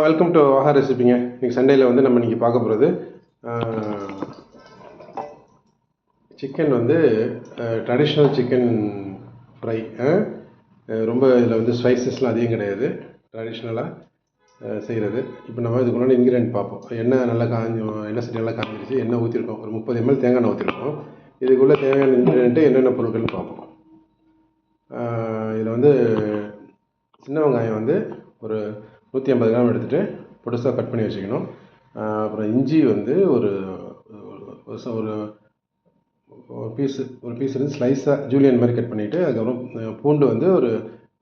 Welcome to ஆஹா ரெசிபிங்க. இன்றைக்கி சண்டேயில் வந்து நம்ம இன்றைக்கி பார்க்க போகிறது சிக்கன் வந்து ட்ரெடிஷ்னல் சிக்கன் ஃப்ரை. ரொம்ப இதில் வந்து ஸ்பைசஸ்லாம் அதிகம் கிடையாது, ட்ரெடிஷ்னலாக செய்கிறது. இப்போ நம்ம இதுக்கு முன்னாடி இன்க்ரீடியன்ட் பார்ப்போம். எண்ணெய் நல்லா எண்ணெய் சட்டி நல்லா காஞ்சிருச்சு, எண்ணெய் ஊற்றிருக்கோம். ஒரு 30 ml தேங்காய் எண்ணெய் ஊற்றிருக்கோம். இதுக்குள்ளே தேவையான இன்க்ரீடியன்ட்டு என்னென்ன பொருட்கள்னு பார்ப்போம். இதில் வந்து சின்ன வெங்காயம் வந்து ஒரு 150 கிராம் எடுத்துகிட்டு பொடுசாக கட் பண்ணி வச்சுக்கணும். அப்புறம் இஞ்சி வந்து ஒரு பீஸ் வந்து ஸ்லைஸாக ஜூலியன் மாதிரி கட் பண்ணிவிட்டு, அதுக்கப்புறம் பூண்டு வந்து ஒரு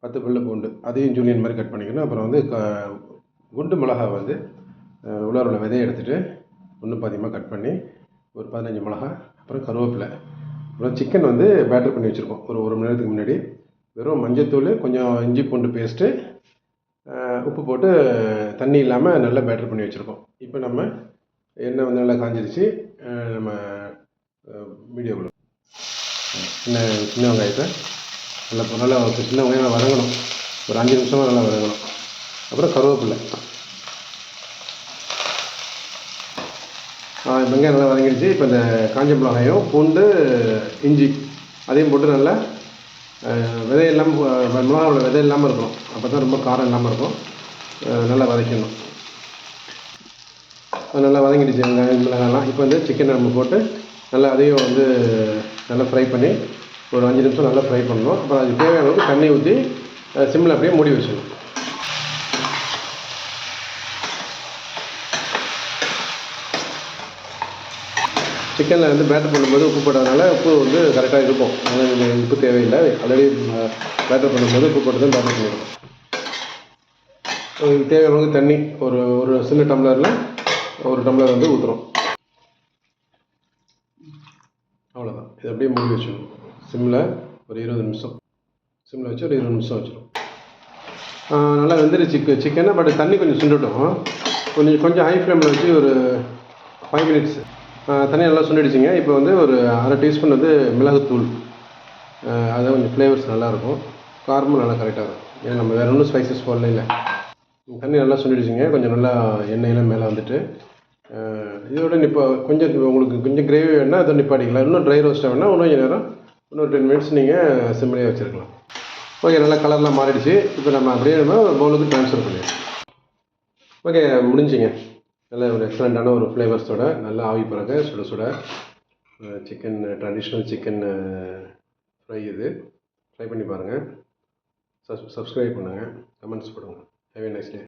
10 பல்லு பூண்டு, அதையும் ஜூலியன் மாதிரி கட் பண்ணிக்கணும். அப்புறம் வந்து குண்டு மிளகா வந்து உள்ள விதையை எடுத்துகிட்டு ஒன்று பாதியமாக கட் பண்ணி ஒரு 15 மிளகா, அப்புறம் கருவேப்பிலை, அப்புறம் சிக்கன் வந்து பேட்டர் பண்ணி வச்சுருக்கோம். ஒரு மணி நேரத்துக்கு முன்னாடி வெறும் மஞ்சத்தூள், கொஞ்சம் இஞ்சி பூண்டு பேஸ்ட்டு, உப்பு போட்டு தண்ணி இல்லாமல் நல்லா பேட்டர் பண்ணி வச்சுருக்கோம். இப்போ நம்ம எண்ணெய் வந்து நல்லா காஞ்சிருச்சு. நம்ம வீடியோவில் சின்ன வெங்காயத்தை நல்லா சின்ன வெங்காயம் வதங்கணும். ஒரு 5 நிமிஷமாக நல்லா வதங்கணும். அப்புறம் கருவேப்பிலை, வெங்காயம் நல்லா வதங்கிடுச்சு. இப்போ இந்த காஞ்ச மிளகாயும் பூண்டு இஞ்சி அதையும் போட்டு நல்லா விதை இல்லாமல், மிளகாவோட விதை இல்லாமல் இருக்கணும். அப்போ தான் ரொம்ப காரம் இல்லாமல் இருக்கும். நல்லா வதக்கணும். நல்லா வதங்கிடுச்சு வெங்காயம் மிளகாலாம். இப்போ வந்து சிக்கனை நம்ம போட்டு நல்லா அதையும் வந்து நல்லா ஃப்ரை பண்ணி ஒரு 5 நிமிஷம் நல்லா ஃப்ரை பண்ணணும். அப்புறம் அதுக்கு தேவையான அளவுக்கு தண்ணி ஊற்றி சிம்மில் அப்படியே மூடி வச்சிடணும். சிக்கனில் வந்து பேட்டர் பண்ணும்போது உப்பு போட்டதுனால உப்பு வந்து கரெக்டாக இருக்கும். அதனால் உப்பு தேவையில்லை. ஆல்ரெடி பேட்டர் பண்ணும்போது உப்பு போட்டு தான் பேட்டர் பண்ணிடணும். இதுக்கு தேவையான அளவுக்கு தண்ணி ஒரு சின்ன டம்ளரில் ஒரு டம்ளர் வந்து ஊற்றுறோம். அவ்வளோதான். இதை அப்படியே மூடி வச்சிடணும். சிம்மில் ஒரு 20 நிமிஷம், சிம்மில் வச்சு ஒரு 20 நிமிஷம் வச்சிடும். நல்லா வெந்துருச்சு சிக்கனை. பட் தண்ணி கொஞ்சம் சுண்டட்டும். கொஞ்சம் ஹை ஃப்ளேமில் வச்சு ஒரு 5 மினிட்ஸ். தண்ணி நல்லா சுண்டிடுச்சிங்க. இப்போ வந்து ஒரு அரை டீஸ்பூன் வந்து மிளகுத்தூள், அது கொஞ்சம் ஃப்ளேவர்ஸ் நல்லாயிருக்கும், காரமும் நல்லா கரெக்டாக இருக்கும். ஏன்னா நம்ம வேறு ஒன்றும் ஸ்பைசஸ் போடல. இல்லை, தண்ணி நல்லா சுண்டிடுச்சிங்க. கொஞ்சம் நல்லா எண்ணெயெல்லாம் மேலே வந்துட்டு, இதோட இப்போ கொஞ்சம் உங்களுக்கு கொஞ்சம் கிரேவி வேணால் அதை நிப்பாட்டிக்கலாம். இன்னும் ட்ரை ரோஸ்ட்டாக வேணால் இன்னும் கொஞ்சம் நேரம், இன்னொரு 10 மினிட்ஸ் நீங்கள் சிம்லேயே வச்சுருக்கலாம். ஓகே, நல்லா கலர்லாம் மாறிடுச்சு. இப்போ நம்ம அப்படியே ஒரு பவுலுக்கு ட்ரான்ஸ்ஃபர் பண்ணிடுவோம். ஓகே, முடிஞ்சிங்க. நல்ல ஒரு எக்ஸலண்ட்டான ஒரு ஃப்ளேவர்ஸோட நல்லா ஆவி பறக்க சுட சிக்கன், ட்ரெடிஷ்னல் சிக்கன் ஃப்ரை. இது ட்ரை பண்ணி பாருங்கள். சப்ஸ்கிரைப் பண்ணுங்கள், கமெண்ட்ஸ் போடுங்க. Have a nice day.